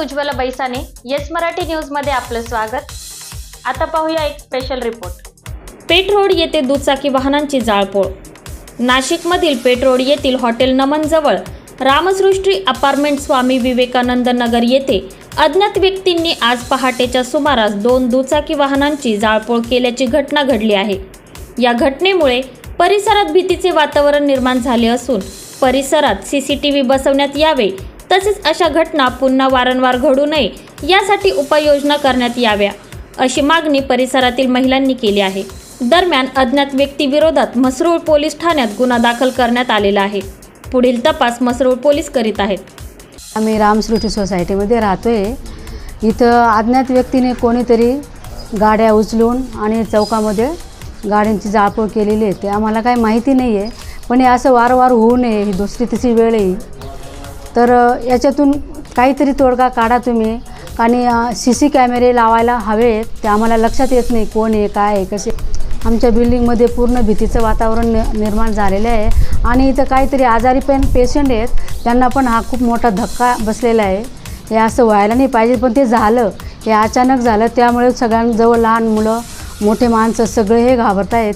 Ujjwala बैसाने yes Marathi news मध्ये आपलं स्वागत। आता पाहूया एक स्पेशल रिपोर्ट। पेठ रोड येथे दुचाकी वाहनांची जाळपोळ। नाशिकमधील पेठ रोड येथील हॉटेल नमन जवळ रामसृष्टी अपार्टमेंट स्वामी विवेकानंद नगर येथे अज्ञात व्यक्तींनी आज पहाटेच्या सुमारास 2 दुचाकी वाहनांची जाळपोळ केल्याची घटना घडली आहे। या घटनेमुळे परिसरात भीतीचे वातावरण निर्माण झाले असून परिसरात सीसीटीव्ही बसवण्यात यावे, तसेच अशा घटना पुन्हा वारंवार घडू नये यासाठी उपाययोजना करण्यात याव्या अशी मागणी परिसरातील महिलांनी केली आहे। दरम्यान अज्ञात व्यक्तीविरोधात म्हसरूळ पोलीस ठाण्यात गुन्हा दाखल करण्यात आलेला आहे। पुढील तपास म्हसरूळ पोलीस करीत आहेत। आम्ही रामसृष्टी सोसायटीमध्ये राहतोय। इथं अज्ञात व्यक्तीने कोणीतरी गाड्या उचलून आणि चौकामध्ये गाड्यांची जाळपोळ केलेली आहे। ते आम्हाला काही माहिती नाही आहे, पण हे असं वारंवार होऊ नये, ही दुसरी तिसरी वेळ येईल, तर याच्यातून काहीतरी तोडगा काढा तुम्ही। आणि CC कॅमेरे लावायला हवेत, ते आम्हाला लक्षात येत नाही कोण आहे काय आहे कसे। आमच्या बिल्डिंगमध्ये पूर्ण भीतीचं वातावरण निर्माण झालेलं आहे आणि इथं काहीतरी आजारी पेशंट आहेत, त्यांना पण हा खूप मोठा धक्का बसलेला आहे। हे असं व्हायला नाही पाहिजे, पण ते झालं, हे अचानक झालं, त्यामुळे सगळ्यांजवळ लहान मुलं मोठे माणसं सगळे हे घाबरत आहेत।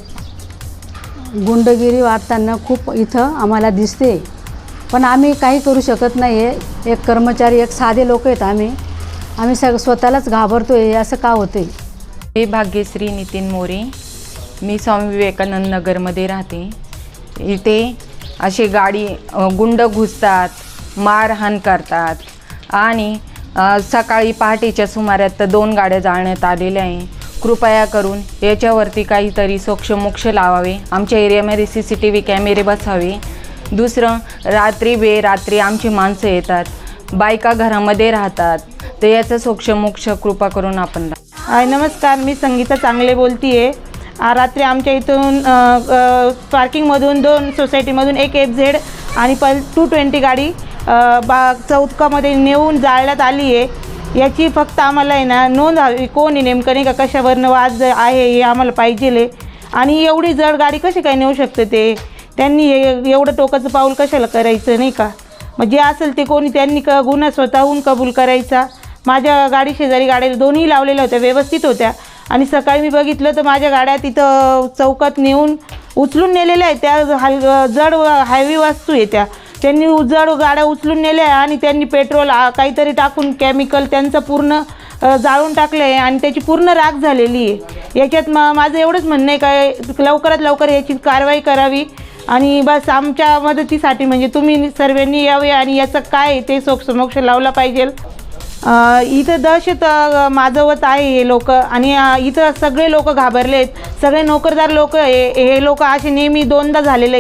गुंडगिरी वाढताना खूप इथं आम्हाला दिसते, पण आम्ही काही करू शकत नाही आहे। एक कर्मचारी, एक साधे लोक आहेत, आम्ही स्वतःलाच घाबरतोय, असं का होते। मी भाग्यश्री नितीन मोरे, मी स्वामी विवेकानंद नगरमध्ये राहते। इथे असे गुंड घुसतात, मारहाण करतात आणि सकाळी पहाटेच्या सुमारात 2 गाड्या जाळण्यात आलेल्या आहे। कृपया करून याच्यावरती काहीतरी सोक्षमोक्ष लावावे, आमच्या एरियामध्ये CCTV कॅमेरे बसावे। दुसरं, रात्री आमची माणसं येतात, बायका घरामध्ये राहतात, तर याचं सोक्षमोक्ष कृपा करून आपण नमस्कार, मी संगीता चांगले बोलतीये। रात्री आमच्या इथून पार्किंगमधून 2 सोसायटीमधून एक FZ आणि 220 गाडी चौकामध्ये नेऊन जाळण्यात आली आहे। याची फक्त आम्हाला आहे ना नोंद हवी, कोण आहे नेमकं, नाही का, कशावरनं वाद आहे हे आम्हाला पाहिजे। आणि एवढी जड गाडी कशी काय नेऊ शकते ते, त्यांनी एवढं टोकाचं पाऊल कशाला करायचं, नाही का। म्हणजे असेल ते कोणी, त्यांनी गुन्हा स्वतःहून कबूल करायचा। माझ्या गाडी शेजारी गाड्या दोन्ही लावलेल्या होत्या, व्यवस्थित होत्या, आणि सकाळी मी बघितलं तर माझ्या गाड्या तिथं चौकात नेऊन उचलून नेलेल्या आहेत। त्या जड हेवी वस्तू आहे, त्यांनी जड गाड्या उचलून नेल्या आणि त्यांनी पेट्रोल काहीतरी टाकून केमिकल त्यांचं पूर्ण जाळून टाकलं आहे आणि त्याची पूर्ण राख झालेली आहे। याच्यात माझं एवढंच म्हणणं आहे काय, लवकरात लवकर याची कारवाई करावी आणि बस आमच्या मदतीसाठी म्हणजे तुम्ही सर्वांनी यावे आणि याचं काय ते सोक्षमोक्ष लावला पाहिजे। इथं दहशत माजवत आहे हे लोक, आणि इथं सगळे लोक घाबरलेत, सगळे नोकरदार लोक, हे लोक असे नेहमी 2दा झालेलं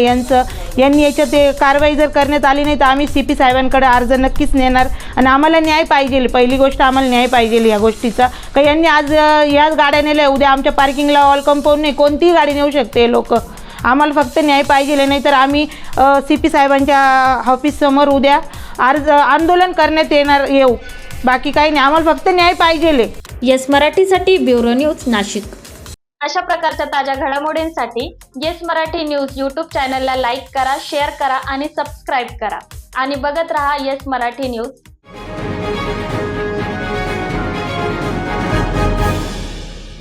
यांनी याच्यात कारवाई जर करण्यात आली नाही तर आम्ही CP साहेबांकडे अर्ज नक्कीच नेणार आणि आम्हाला न्याय पाहिजे। पहिली गोष्ट आम्हाला न्याय पाहिजे या गोष्टीचा, का यांनी आज याच गाड्या नेल्या, उद्या आमच्या पार्किंगला ऑल कंपाऊंड नाही कोणतीही गाडी नेऊ शकते हे लोक। आम्हाला फक्त न्याय पाहिजे, नाही तर आम्ही CP साहेबांच्या ऑफिससमोर उद्या आंदोलन करण्यात येऊ। बाकी काही नाही, आम्हाला फक्त न्याय पाहिजे। येस मराठीसाठी ब्युरो न्यूज, नाशिक। अशा प्रकारच्या ताज्या घडामोडींसाठी येस मराठी न्यूज YouTube चॅनलला लाईक करा, शेअर करा आणि सबस्क्राईब करा आणि बघत रहा येस मराठी न्यूज।